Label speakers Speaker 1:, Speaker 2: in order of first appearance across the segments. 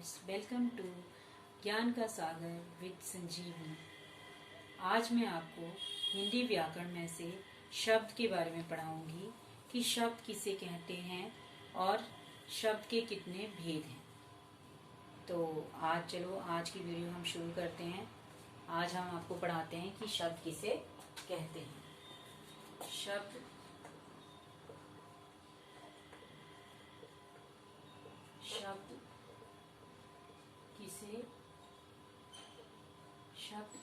Speaker 1: Friends, welcome to ज्ञान का सागर with संजीवनी। आज मैं आपको हिंदी व्याकरण में से शब्द के बारे में पढ़ाऊंगी कि शब्द किसे कहते हैं और शब्द के कितने भेद हैं। तो आज की वीडियो हम शुरू करते हैं। आज हम आपको पढ़ाते हैं कि शब्द किसे कहते हैं। शब्द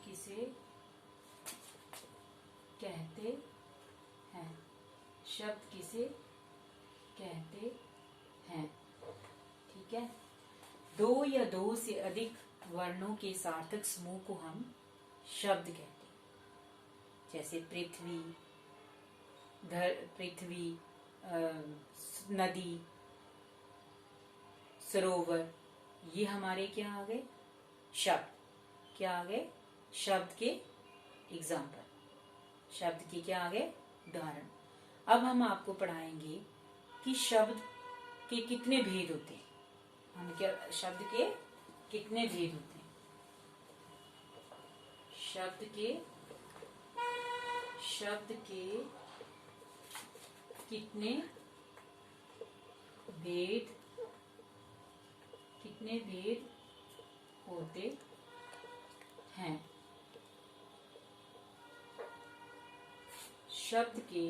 Speaker 1: किसे कहते हैं। शब्द किसे कहते हैं। ठीक है। दो या दो से अधिक वर्णों के सार्थक समूह को हम शब्द कहते हैं। जैसे पृथ्वी, नदी, सरोवर, ये हमारे क्या आ गए? शब्द। क्या आ गए? शब्द के एग्जाम्पल, शब्द के क्या आ गए? उदाहरण। अब हम आपको पढ़ाएंगे कि शब्द के कितने भेद होते हैं। शब्द के कितने भेद होते हैं। शब्द के कितने भेद होते हैं। शब्द के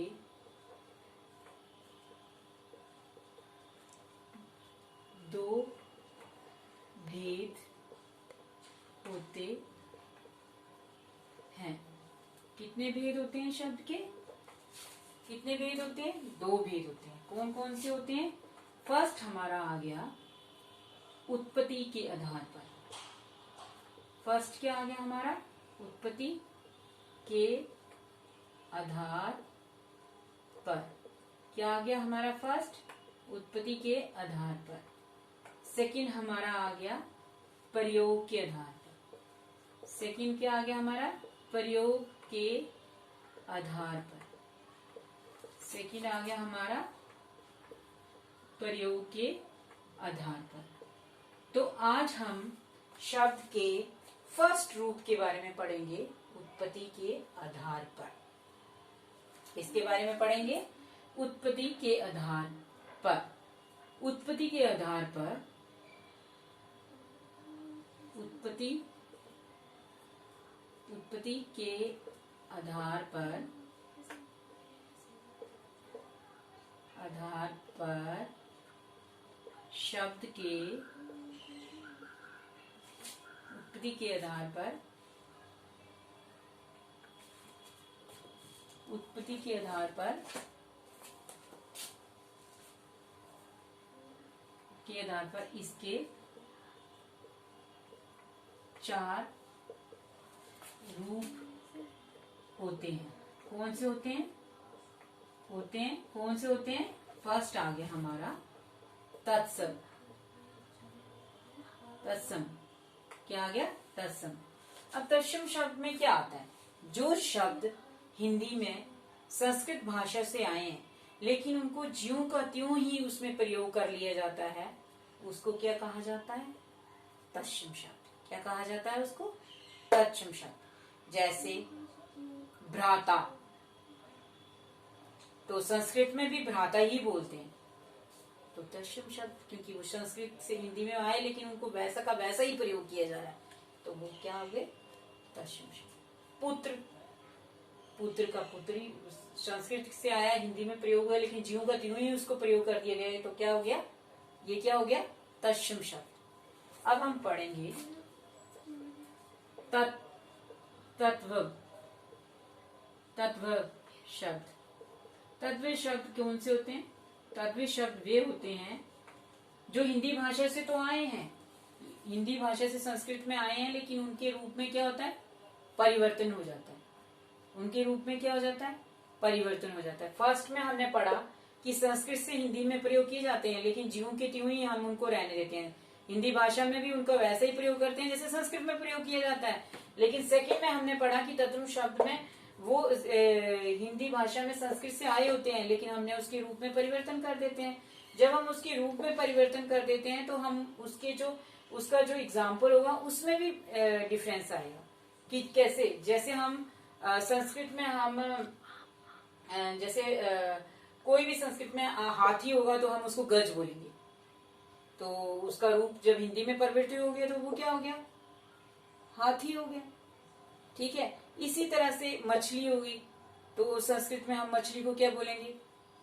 Speaker 1: दो भेद होते हैं। कितने भेद होते हैं? शब्द के कितने भेद होते हैं? दो भेद होते हैं। कौन कौन से होते हैं? फर्स्ट हमारा आ गया उत्पत्ति के आधार पर। फर्स्ट क्या आ गया हमारा? उत्पत्ति के आधार पर। क्या आ गया हमारा? फर्स्ट उत्पत्ति के आधार पर। सेकंड हमारा आ गया प्रयोग के आधार पर। सेकंड क्या आ गया हमारा? प्रयोग के आधार पर। सेकंड आ गया हमारा प्रयोग के आधार पर। तो आज हम शब्द के फर्स्ट रूप के बारे में पढ़ेंगे, उत्पत्ति के आधार पर। इसके बारे में पढ़ेंगे उत्पत्ति के आधार पर। उत्पत्ति के आधार पर उत्पत्ति के आधार पर शब्द के उत्पत्ति के आधार पर इसके चार रूप होते हैं। कौन से होते हैं? कौन से होते हैं? फर्स्ट आ गया हमारा तत्सम। क्या आ गया? तत्सम। अब तत्सम शब्द में क्या आता है? जो शब्द हिंदी में संस्कृत भाषा से आए हैं लेकिन उनको ज्यों का त्यों ही उसमें प्रयोग कर लिया जाता है, उसको क्या कहा जाता है? तत्सम शब्द। क्या कहा जाता है उसको? तत्सम शब्द। जैसे भ्राता, तो संस्कृत में भी भ्राता ही बोलते हैं। तो तत्सम शब्द, क्योंकि वो संस्कृत से हिंदी में आए लेकिन उनको वैसा का वैसा ही प्रयोग किया जा रहा है, तो वो क्या हो गए? तत्सम शब्द। पुत्र का पुत्री संस्कृत से आया, हिंदी में प्रयोग हुआ लेकिन ज्यों का त्यों ही उसको प्रयोग कर दिया गया, तो क्या हो गया? ये क्या हो गया? तत्सम शब्द। अब हम पढ़ेंगे तत्व शब्द। तत्व शब्द कौन से होते हैं? तत्व शब्द वे होते हैं जो हिंदी भाषा से तो आए हैं, हिंदी भाषा से संस्कृत में आए हैं, लेकिन उनके रूप में क्या होता है? परिवर्तन हो जाता है। उनके रूप में क्या हो जाता है? परिवर्तन हो जाता है। फर्स्ट में हमने पढ़ा कि संस्कृत से हिंदी में प्रयोग किए जाते हैं लेकिन ज्यों के त्यों ही हम उनको रहने देते हैं। हिंदी भाषा में भी उनको वैसे ही प्रयोग करते हैं जैसे संस्कृत में प्रयोग किया जाता है। लेकिन सेकंड में हमने पढ़ा कि तत्व शब्द में वो हिंदी भाषा में संस्कृत से आए होते हैं लेकिन हमने उसके रूप में परिवर्तन कर देते हैं। जब हम उसके रूप में परिवर्तन कर देते हैं तो हम उसके जो उसका जो एग्जाम्पल होगा उसमें भी डिफरेंस आएगा कि कैसे। जैसे हम संस्कृत में हम जैसे कोई भी संस्कृत में हाथी होगा तो हम उसको गज बोलेंगे, तो उसका रूप जब हिंदी में परिवर्तित हो गया तो वो क्या हो गया, हाथी हो गया। ठीक है, इसी तरह से मछली होगी तो संस्कृत में हम मछली को क्या बोलेंगे,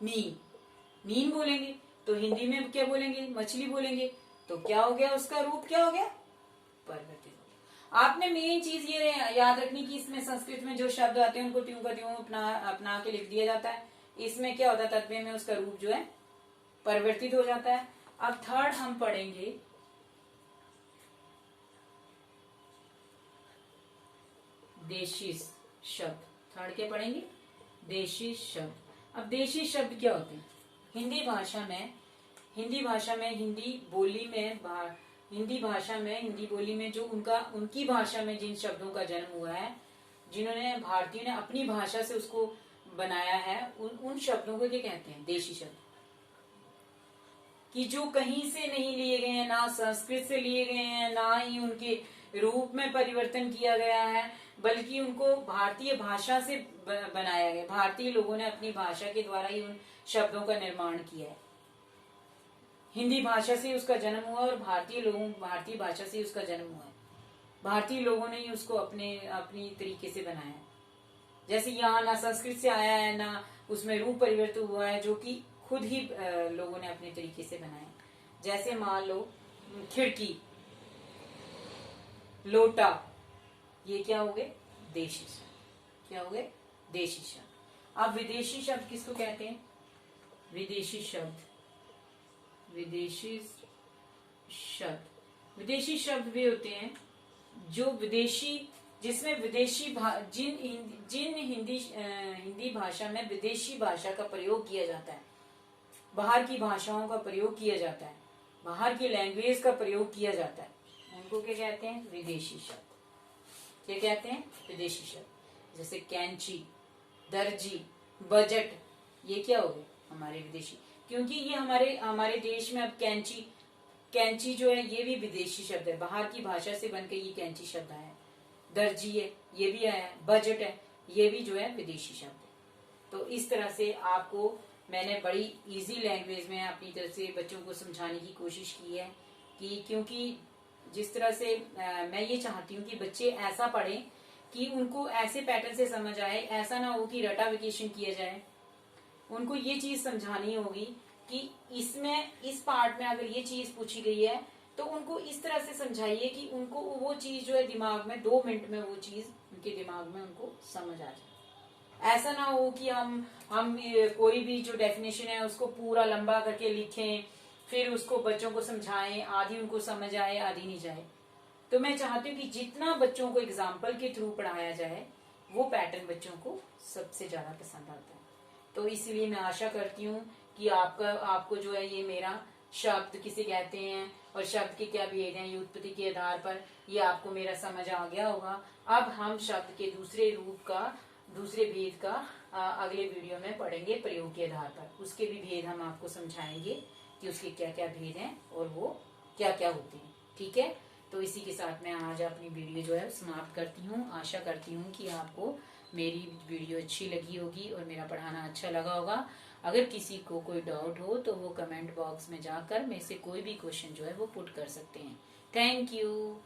Speaker 1: मीन, मीन बोलेंगे। तो हिंदी में क्या बोलेंगे, मछली बोलेंगे। तो क्या हो गया, उसका रूप क्या हो गया, परिवर्तित हो गया। आपने मेन चीज ये याद रखनी कि इसमें संस्कृत में जो शब्द आते हैं उनको त्यों का त्यों अपना के लिख दिया जाता है। इसमें क्या होता है, तत्व में उसका रूप जो है परिवर्तित हो जाता है। अब थर्ड हम पढ़ेंगे देशी शब्द। थर्ड क्या पढ़ेंगे, देशी शब्द। अब देशी शब्द क्या होते हैं, हिंदी भाषा में हिंदी बोली में जो उनकी भाषा में जिन शब्दों का जन्म हुआ है, जिन्होंने भारतीयों ने अपनी भाषा से उसको बनाया है, उन शब्दों को क्या कहते हैं, देशी शब्द। कि जो कहीं से नहीं लिए गए हैं, ना संस्कृत से लिए गए हैं, ना ही उनके रूप में परिवर्तन किया गया है, बल्कि उनको भारतीय भाषा से बनाया गया। भारतीय लोगों ने अपनी भाषा के द्वारा ही उन शब्दों का निर्माण किया है। हिंदी भाषा से उसका जन्म हुआ और भारतीय भाषा से उसका जन्म हुआ है। भारतीय लोगों ने ही उसको अपनी तरीके से बनाया है। जैसे यहाँ ना संस्कृत से आया है, ना उसमें रूप परिवर्तित हुआ है, जो कि खुद ही लोगों ने अपने तरीके से बनाया। जैसे मान लो खिड़की, लोटा, ये क्या हो गए, देशी शब्द। क्या हो गए, देशी शब्द। अब विदेशी शब्द किसको कहते हैं, विदेशी शब्द भी होते हैं जो विदेशी, जिसमें विदेशी जिन हिंदी भाषा में विदेशी भाषा का प्रयोग किया जाता है, बाहर की भाषाओं का प्रयोग किया जाता है, बाहर की लैंग्वेज का प्रयोग किया जाता है, उनको क्या कहते हैं, विदेशी शब्द। क्या कहते हैं, विदेशी शब्द। जैसे कैंची, दर्जी, बजट, ये क्या हो गए, हमारे विदेशी। क्योंकि ये हमारे देश में अब कैंची जो है ये भी विदेशी शब्द है, बाहर की भाषा से बनकर ये कैंची शब्द आया है। दर्जी है, ये भी आया है। बजट है, ये भी जो है विदेशी शब्द है। तो इस तरह से आपको मैंने बड़ी इजी लैंग्वेज में अपनी तरफ से बच्चों को समझाने की कोशिश की है कि क्योंकि जिस तरह से मैं ये चाहती हूँ कि बच्चे ऐसा पढ़ें कि उनको ऐसे पैटर्न से समझ आए, ऐसा ना हो कि रटाफिकेशन किया जाए। उनको ये चीज समझानी होगी कि इसमें इस पार्ट में अगर ये चीज पूछी गई है तो उनको इस तरह से समझाइए कि उनको वो चीज जो है दिमाग में 2 मिनट में वो चीज उनके दिमाग में उनको समझ आ जाए। ऐसा ना हो कि हम कोई भी जो डेफिनेशन है उसको पूरा लंबा करके लिखें, फिर उसको बच्चों को समझाएं, आधी उनको समझ आए आधी नहीं जाए। तो मैं चाहती हूँ कि जितना बच्चों को एग्जाम्पल के थ्रू पढ़ाया जाए वो पैटर्न बच्चों को सबसे ज्यादा पसंद आता है। तो इसलिए मैं आशा करती हूँ कि आपको जो है ये मेरा शब्द किसे कहते हैं और शब्द के क्या भेद हैं, व्युत्पत्ति के आधार पर ये आपको मेरा समझ आ गया होगा। अब हम शब्द के दूसरे भेद का अगले वीडियो में पढ़ेंगे प्रयोग के आधार पर। उसके भी भेद हम आपको समझाएंगे कि उसके क्या क्या भेद हैं और वो क्या क्या होते हैं। ठीक है, तो इसी के साथ मैं आज अपनी वीडियो जो है समाप्त करती हूँ। आशा करती हूँ कि आपको मेरी वीडियो अच्छी लगी होगी और मेरा पढ़ाना अच्छा लगा होगा। अगर किसी को कोई डाउट हो तो वो कमेंट बॉक्स में जाकर मेरे से कोई भी क्वेश्चन जो है वो पुट कर सकते हैं। Thank you.